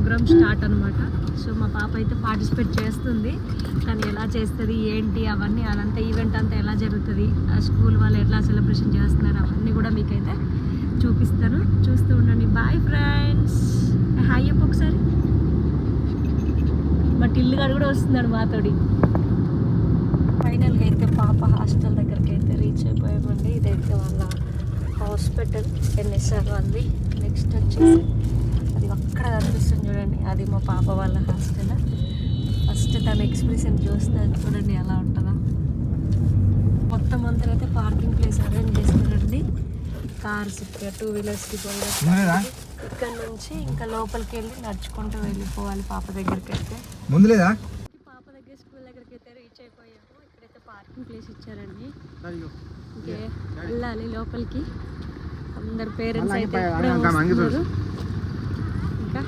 Programme start అనమాట. So మా పాప అయితే పార్టిసిపేట్ చేస్తుంది, కానీ ఎలా చేస్తుంది ఏంటి అవన్నీ, అదంతా ఈవెంట్ అంతా ఎలా జరుగుతుంది, ఆ స్కూల్ వాళ్ళు ఎట్లా సెలబ్రేషన్ చేస్తున్నారు అవన్నీ కూడా మీకైతే చూపిస్తాను, చూస్తూ ఉండండి. బాయ్ ఫ్రెండ్స్, హాయ్ చెప్పు ఒకసారి. మా టిల్లుగాడు కూడా వస్తున్నాడు మాతోడి. ఫైనల్గా అయితే పాప హాస్టల్ దగ్గరికి అయితే రీచ్ అయిపోయామండి. ఇదైతే వాళ్ళ హాస్పిటల్ ఎన్ఎస్ఆర్ వాళ్ళది. నెక్స్ట్ వచ్చేసి అది అక్కడ కనిపిస్తుంది చూడండి, అది మా పాప వాళ్ళ హాస్టల్. ఫస్ట్ తన ఎక్స్ప్రెషన్ చూస్తాను చూడండి ఎలా ఉంటుందో. మొత్తం అంతా అయితే పార్కింగ్ ప్లేస్ అరేంజ్ చేస్తారండి. కార్స్, 2 వీలర్స్కి పోయి ఇక్కడ నుంచి ఇంకా లోపలికి వెళ్ళి నడుచుకుంటూ వెళ్ళిపోవాలి పాప దగ్గరికి అయితే. ముందు లేదా పాప దగ్గర స్కూల్ దగ్గరికి అయితే రీచ్ అయిపోయాము. ఇక్కడైతే పార్కింగ్ ప్లేస్ ఇచ్చారండి. ఓకే, వెళ్ళాలి లోపలికి. అందరు పేరెంట్స్ అయితే వస్తున్నారు. ఇంకా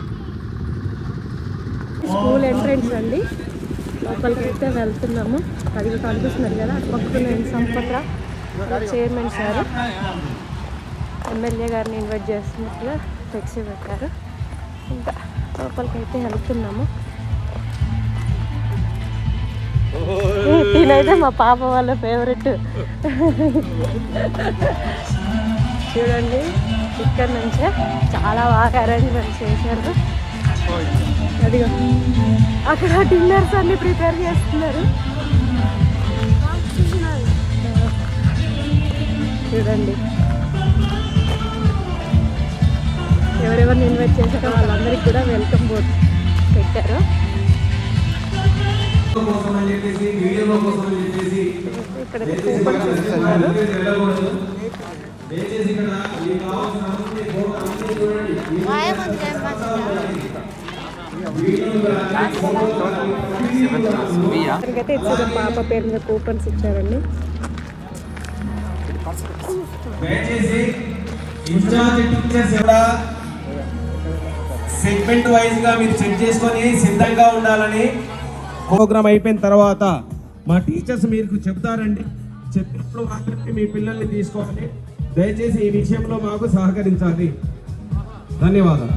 స్కూల్ ఎంట్రెన్స్ అండి, లోపలికి అయితే వెళ్తున్నాము. అది కనిపిస్తున్నారు కదా, అటు పక్కన సంపత్ర చైర్మన్ సార్ ఎమ్మెల్యే గారిని ఇన్వైట్ చేస్తున్నట్టుగా ఫ్లెక్సీ పెట్టారు. ఇంకా లోపలికి అయితే వెళ్తున్నాము. తినైతే మా పాప వాళ్ళ ఫేవరెట్. చూడండి, ఇక్కడ నుంచే చాలా బాగా అరేంజ్మెంట్ చేశారు. అదిగో అక్కడ డిన్నర్స్ అన్ని ప్రిపేర్ చేస్తున్నారు. చూడండి, ఎవరెవరిని ఇన్వైట్ చేశారో వాళ్ళందరికీ కూడా వెల్కమ్ బోర్డ్ పెట్టారు. ఇక్కడ కూపన్స్ ఇస్తున్నారు. ఇక్కడికైతే ఇచ్చారు, పాప పేరు మీద కూపన్స్ ఇచ్చారండి. సెగ్మెంట్ వైజ్ గా మీరు చెక్ చేసుకొని సిద్ధంగా ఉండాలని. ప్రోగ్రామ్ అయిపోయిన తర్వాత మా టీచర్స్ మీకు చెప్తారండి, చెప్పినప్పుడు మాత్రమే మీ పిల్లల్ని తీసుకోవాలి. దయచేసి ఈ విషయంలో మాకు సహకరించాలి. ధన్యవాదాలు.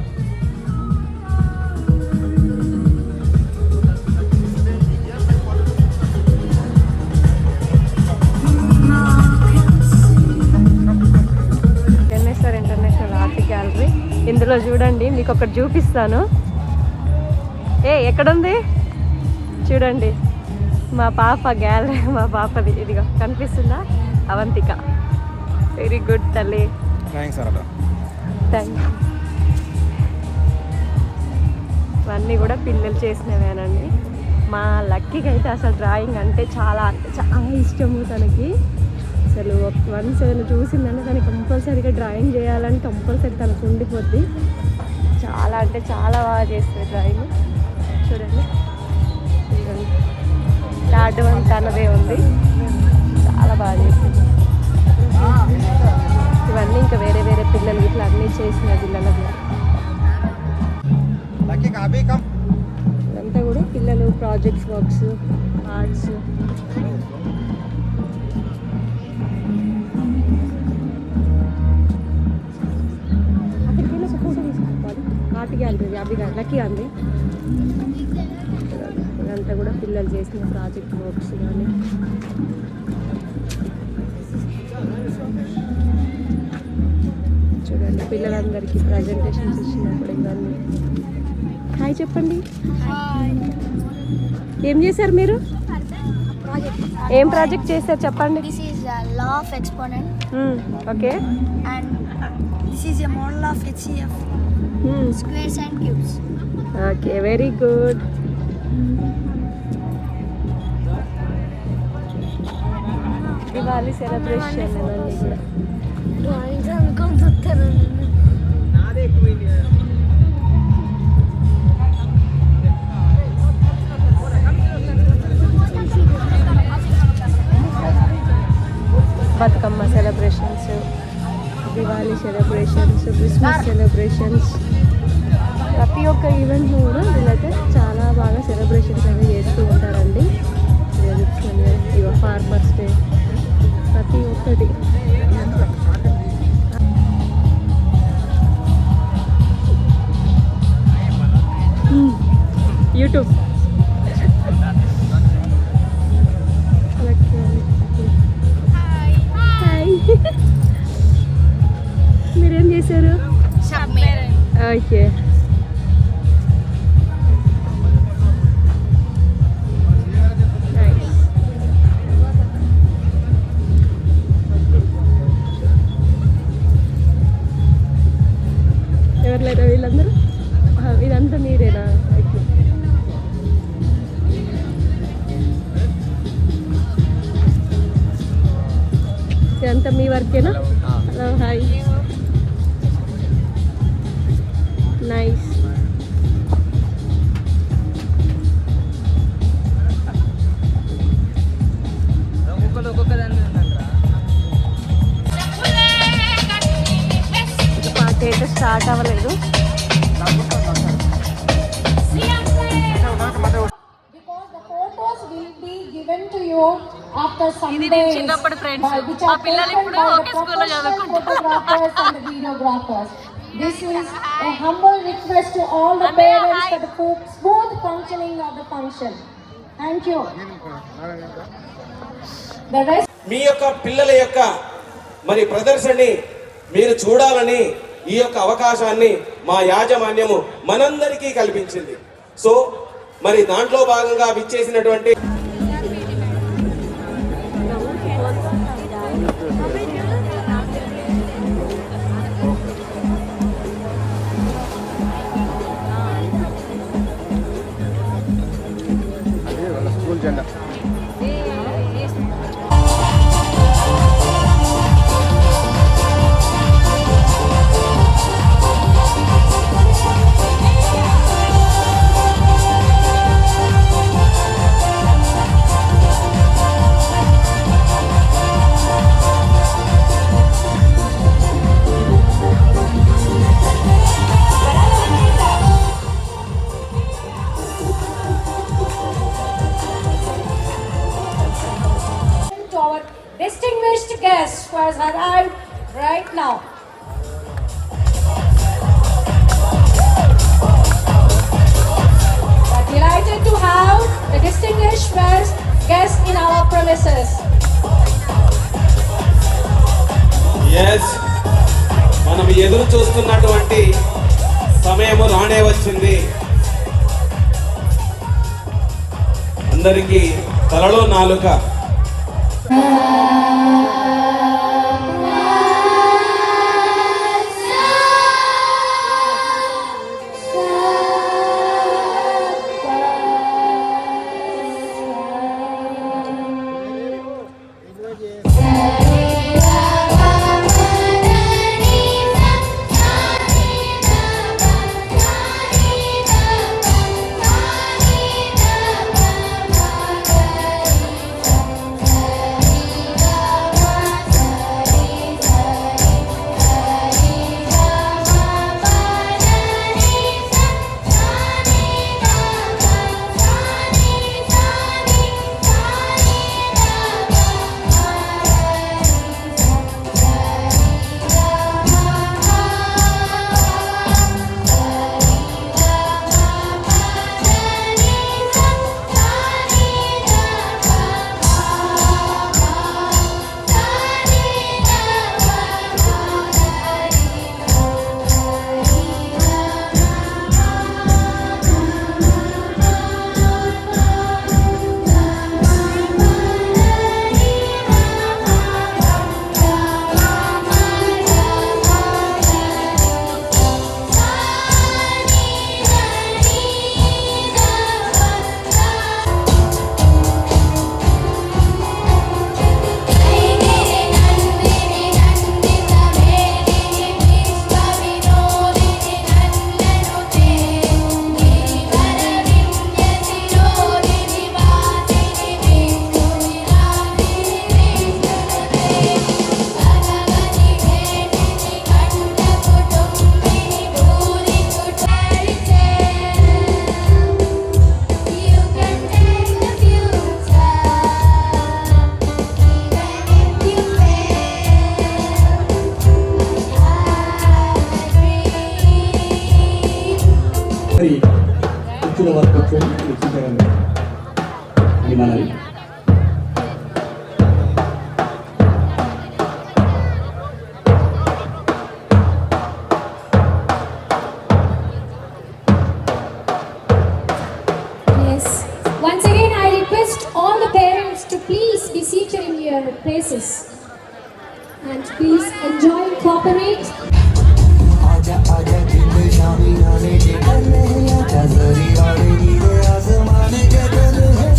NSR international art gallery. ఇందులో చూడండి, మీకు ఒకటి చూపిస్తాను. ఎక్కడుంది చూడండి, మా పాప గ్యాలరీ, మా పాపది. ఇదిగో కనిపిస్తుందా, అవంతిక. వెరీ గుడ్ తల్లి, థ్యాంక్ యూ. ఇవన్నీ కూడా పిల్లలు చేసినవేనండి. మా లక్కీకి అయితే అసలు డ్రాయింగ్ అంటే చాలా ఇష్టము తనకి. అసలు వన్స్ ఏదైనా చూసిందంటే తను కంపల్సరీగా డ్రాయింగ్ చేయాలని కంపల్సరీ తనకు ఉండిపోద్ది. చాలా అంటే చాలా బాగా చేస్తుంది డ్రాయింగ్. చూడండి, లాడ్ వన్ తనదే ఉంది, చాలా బాగా చేసింది. ఇవన్నీ ఇంకా వేరే వేరే పిల్లలు ఇట్లా అన్నీ చేసిన పిల్లలకి. ఇదంతా కూడా పిల్లలు ప్రాజెక్ట్స్, వర్క్స్, ఆర్ట్స్. అక్కడికి వెళ్ళి ఒక ఫోటో తీసుకోవాలి. ఆర్ట్ గ్యాలరీ అవి లక్కీ అంది. ఇదంతా కూడా పిల్లలు చేసిన ప్రాజెక్ట్ వర్క్స్ కానీ. చూడండి, పిల్లలందరికీ ప్రజెంటేషన్స్ ఇచ్చినప్పుడు ఇవన్నీ. హాయ్ చెప్పండి. ఏం చేశారు మీరు? ఏం ప్రాజెక్ట్ చేశారు చెప్పండి. This is a law of exponent. Okay. And this is a model of HCF. Squares and cubes. Okay, very good. Diwali celebration ఇవన్నీ కూడా. Bathukamma celebrations, Diwali celebrations, Christmas celebrations, ప్రతి ఒక్క ఈవెంట్ కూడా వీళ్ళైతే చాలా బాగా సెలబ్రేషన్స్ అనేవి చేస్తూ ఉంటారండి. ఇక ఫార్మర్స్ డే, ప్రతి ఒక్కటి. యూట్యూబ్. హాయ్. మీరేం చేశారు? ఓకే. ఎవరు లేరా వీళ్ళందరూ? ఇదంతా మీరేనా? ఓకే. ఇదంతా మీ వర్కేనా? Hello, hi. నైస్. పార్టీ అయితే స్టార్ట్ అవ్వలేదు. Because the photos will be given to you after some ఇది days, చిన్నప్పుడు ఫ్రెండ్స్. which మా are పిల్లలు taken ఇప్పుడు by the ఒకే స్కూల్లో professional చదువుకుంటారు. photographers and the videographers. This is a humble request to all the Ameya, parents hi. for the smooth functioning of the function. Thank you. The rest. మీ యొక్క పిల్లల యొక్క మరి ప్రదర్శనని మీరు చూడాలని ఈ యొక్క అవకాశాన్ని మా యాజమాన్యము మనందరికీ కల్పించింది. సో మరి దాంట్లో భాగంగా విచ్చేసినటువంటి స్కూల్ జెండా To our distinguished guest who has arrived right now. We're delighted to have the distinguished guest in our premises. Yes మనం ఎదురు చూస్తున్నటువంటి సమయము రానే వచ్చింది. అందరికీ తలలో నాలుక. కుర్చీల వరకు కూర్చొని కూర్చుంటారండి అని మనవి. Yes. Once again, I request all the parents to please be seated in your places and please enjoy, cooperate. आजा आजा दिन शामी आने के कल है आजा जरी आने नीले आसमाने के कल है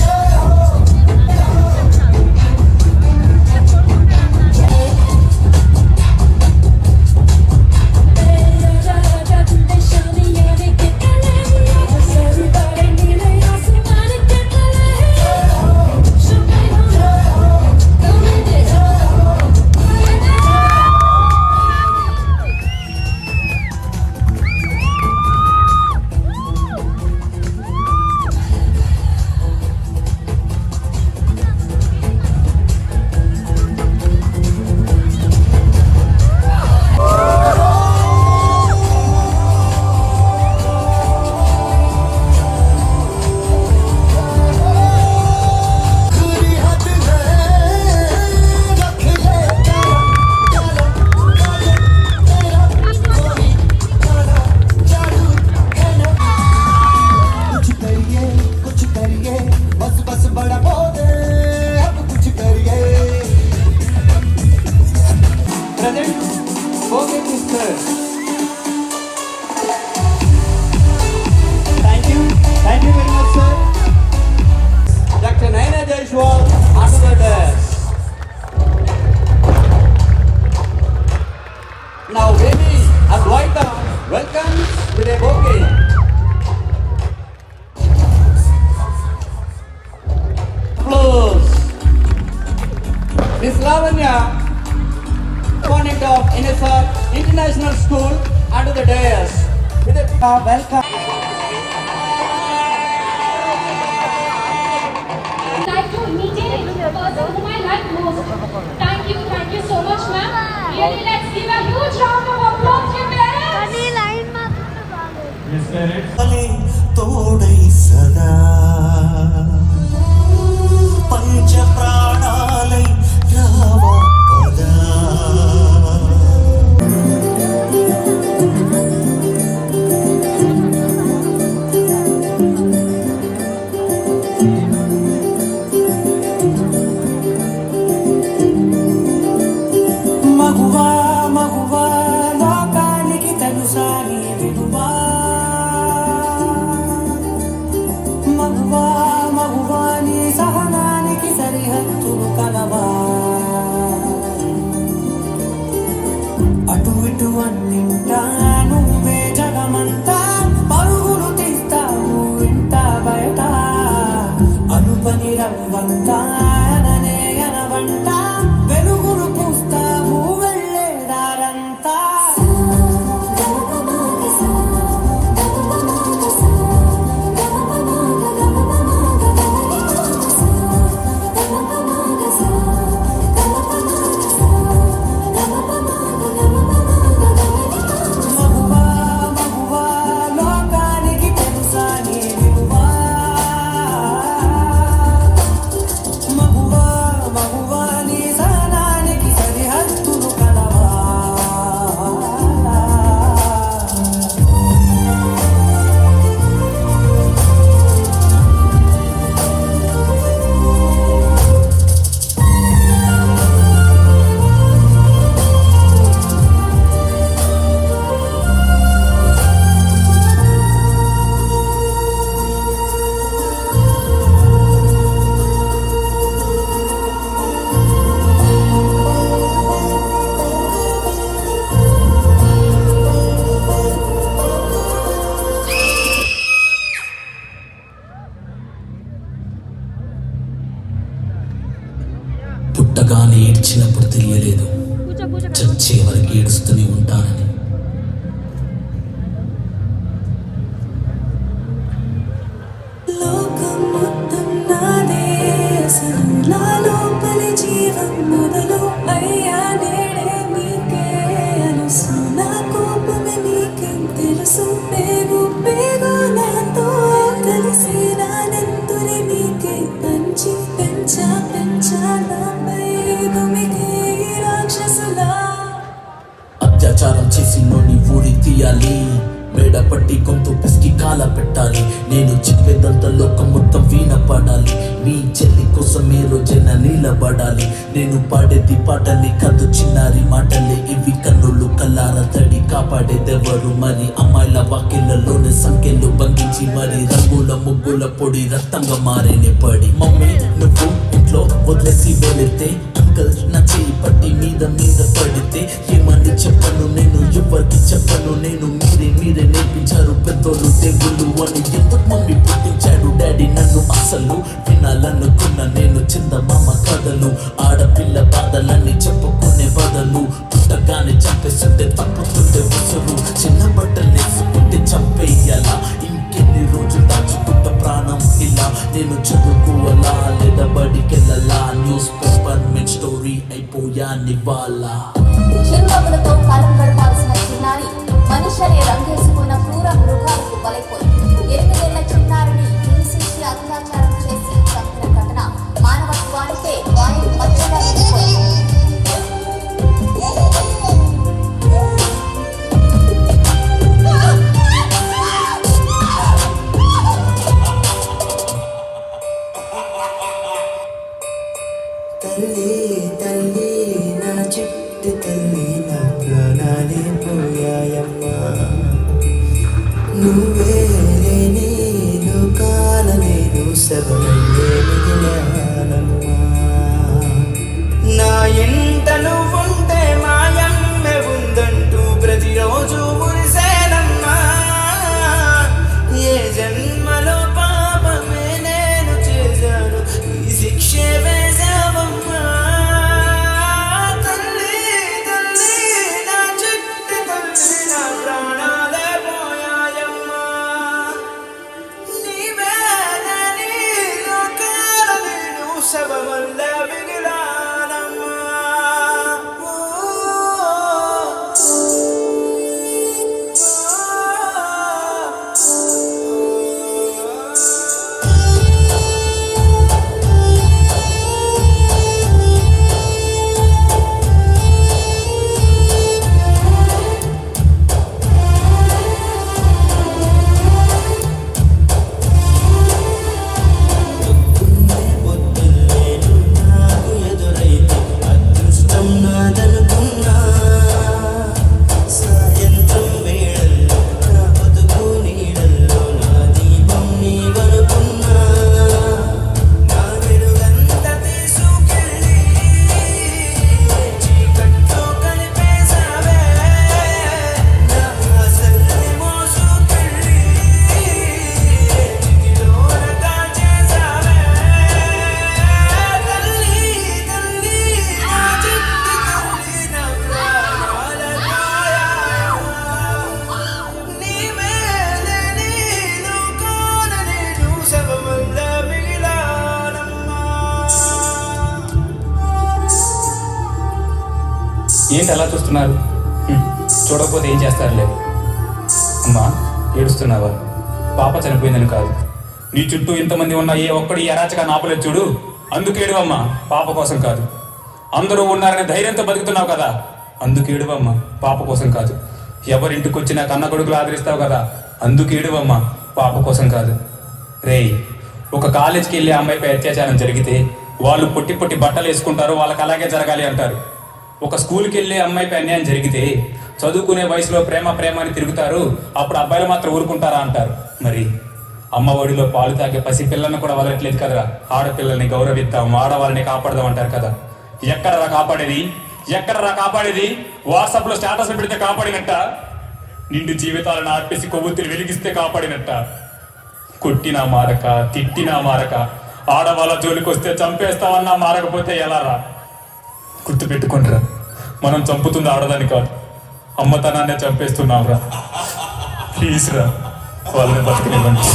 Thank you very much, sir. Dr. Naina Jaiswal, after the desk. Now, baby Advaita, welcome with a bouquet. Applause. Miss Lavanya, correspondent of NSR International School, under the dais. With a welcome. Like to imitate the person whom I like most. Thank you so much, ma'am. Really, let's give a huge round of applause to your parents. अले तोड़ै सदा पंच प्राणालै रावा पदा मगुवा मगुवा लोकानिकी तनुसा नी विनुवा మగువా మగువా నీ సహనానికి సరిహద్దులు కలవా అటు ఇటు అన్నింటా నువ్వే జగమంతా పరుగులు తీస్తావు ఇంట బయట అనుపని రవ్వంతా అననే అనవంట వెలుగులు పూస్తావు వెళ్ళే దారంతా పుట్టగానే ఏడ్చినప్పుడు తెలియలేదు చచ్చే వరకు ఏడుస్తూనే ఉంటానని. లోకం మొత్తం నాదే అసలు నా లోపలి జీవం మొదలు అయ్యా నేడే మీకే అనుసు నా కోపమే మీకేం తెలుసు పేగు పేగు నాతో పడాలి, నేను చెప్పేదంతా లోకం మొత్తం వినపడాలి. మీ చెల్లి కోసం ఏ రోజైనా నిలబడాలి. నేను పాడేది పాటలే కాదు చిన్నారి మాటలే, ఇవి కన్నులు కల్లార తడి కాపాడేదెవరు మరి? అమ్మాయిల వాకిళ్లలోనే సంఖ్యలు బంధించి మరి రంగుల ముగ్గుల పొడి రక్తంగా మారేనే పడి. మమ్మీ నువ్వు ఇంట్లో వదిలేసి వెళితే, అంకల్ నా చేయి పట్టి మీద మీద పడితే ఏమని చెప్పను నేను, ఎవరికి చెప్పను నేను. మీరే నేర్పించారు పెద్దోళ్ళు దేవుళ్ళు అని. ఎందుకు మమ్మీ పుట్టించాడు డాడీ నన్ను? అసలు వినాలనుకున్న నేను చందమామ కథలు, ఆడపిల్ల బాధలన్నీ చెప్పుకునే బదులు పుట్టగానే చంపేస్తుంటే తప్పుతుంటే ఉసురు. చిన్న బట్టలు వేసుకుంటే చంపేయాలా? ఇంకెన్ని రోజులు దాచుకుంట ప్రాణం ఇలా? నేను చదువుకోవాలా లేదా బడికెళ్ళాలా? న్యూస్ పేపర్ మెన్ స్టోరీ అయిపోయా నివాళ. చిరునవ్వులతో కాలం గడపాల్సిన చిన్నారి మనుషులే రంగేసుకున్న క్రూర మృగాలకు బలైపోయింది. 8 ఏళ్ల చిన్నారిని హింసించి అత్యాచారం చేసి చంపిన ఘటన మానవత్వానికే వాయు మధ్యగా నిలిపోయింది. తల్లి తల్లి నా చిట్టి తల్లి, నా ప్రాణాలే పోయాయమ్మా. నువ్వే లేని లోకాల నేను శవమల్లే మిగిలానమ్మా. నా ఎంట నువ్వుంటే మాయమ్మె ఉందంటూ ప్రతిరోజు మురిసేనమ్మా. ఏ జన్మలో పాపమే నేను చేశాను, ఈ శిక్షే వేశావమ్మా. తల్లి తల్లి నా చిట్టి తల్లి, నా ప్రాణాలే పోయాయమ్మా. నీవే లేని లోకాల నేను శవమల్లే మిగిలానమ్మా. నాకు ఎదురైతే అదృష్టం నాదనుకున్నా. సాయంత్రం వేళల్లో నా బతుకు నీడల్లో నా దీపం నీవనుకున్నా. నా వెలుగంతా తీసుకెళ్ళి చీకట్లో కలిపేశావే. నా ఆశల్ని మోసుకెళ్ళి చితిలోన కాల్చేశావే. తల్లి తల్లి నా చిట్టి తల్లి, నా ప్రాణాల కాయా. నీవే లేని లోకాన నేను శవమల్లే మిగిలానమ్మా. ఏంటి అలా చూస్తున్నారు? చూడకపోతే ఏం చేస్తారులే. అమ్మా ఏడుస్తున్నావా? పాప చనిపోయిందని కాదు, నీ చుట్టూ ఇంతమంది ఉన్న ఏ ఒక్కడి ఈ అరాచకాన్ని ఆపలేదు చూడు, అందుకు ఏడువమ్మా. పాప కోసం కాదు. అందరూ ఉన్నారనే ధైర్యంతో బతుకుతున్నావు కదా, అందుకు ఏడువమ్మా. పాప కోసం కాదు. ఎవరింటికి వచ్చినా కన్న కొడుకులు ఆదరిస్తావు కదా, అందుకు ఏడువమ్మా. పాప కోసం కాదు. రేయ్, ఒక కాలేజ్కి వెళ్ళే అమ్మాయిపై అత్యాచారం జరిగితే వాళ్ళు పొట్టి పొట్టి బట్టలు వేసుకుంటారు, వాళ్ళకి అలాగే జరగాలి అంటారు. ఒక స్కూల్కి వెళ్ళే అమ్మాయిపై అన్యాయం జరిగితే చదువుకునే వయసులో ప్రేమ ప్రేమ అని తిరుగుతారు, అప్పుడు అబ్బాయిలు మాత్రం ఊరుకుంటారా అంటారు. మరి అమ్మ ఒడిలో పాలు తాగే పసి పిల్లలను కూడా వదలట్లేదు కదరా. ఆడపిల్లల్ని గౌరవిద్దాం, ఆడవాళ్ళని కాపాడదాం అంటారు కదా. ఎక్కడరా కాపాడేది? ఎక్కడరా కాపాడేది? వాట్సాప్లో స్టేటస్ పెడితే కాపాడినట్ట? నిండు జీవితాలను ఆర్పేసి కొవ్వొత్తులు వెలిగిస్తే కాపాడినట్ట? కొట్టినా మారక, తిట్టినా మారక, ఆడవాళ్ళ జోలికి వస్తే చంపేస్తామన్నా మారకపోతే ఎలారా? గుర్తుపెట్టుకుంటారా, మనం చంపుతుంది ఆడదాన్ని కాదు, అమ్మతనాన్నే చంపేస్తున్నాం రా. ప్లీజ్ రా, వాళ్ళని బతికినివ్వండి.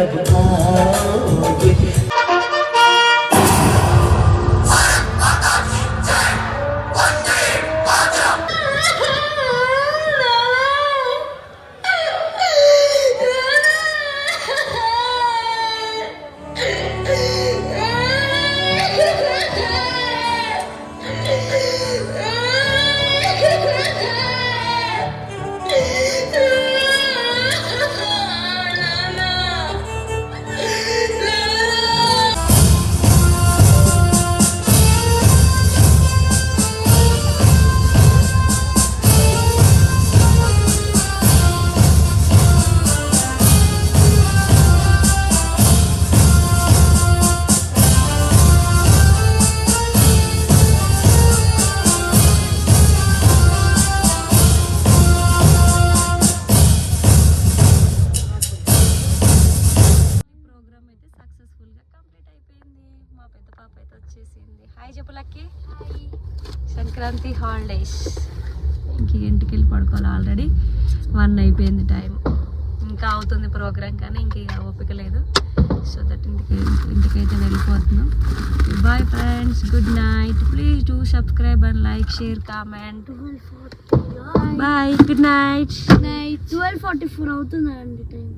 कब आओगे ప్రోగ్రామ్ అయితే సక్సెస్ఫుల్గా కంప్లీట్ అయిపోయింది. మా పెద్ద పాప అయితే వచ్చేసింది. హాయ్ చెప్పలకి. సంక్రాంతి హాలిడేస్ ఇంక ఇంటికి వెళ్ళి పడుకోవాలి. ఆల్రెడీ 1 అయిపోయింది టైం. ఇంకా అవుతుంది ప్రోగ్రామ్ కానీ ఇంక ఓపిక లేదు. సో దట్ ఇంటికైతే వెళ్ళిపోతున్నాం. Bye friends, good night. Please do subscribe and like, share, comment. Bye, good night. 12:44 అవుతుందండి టైం.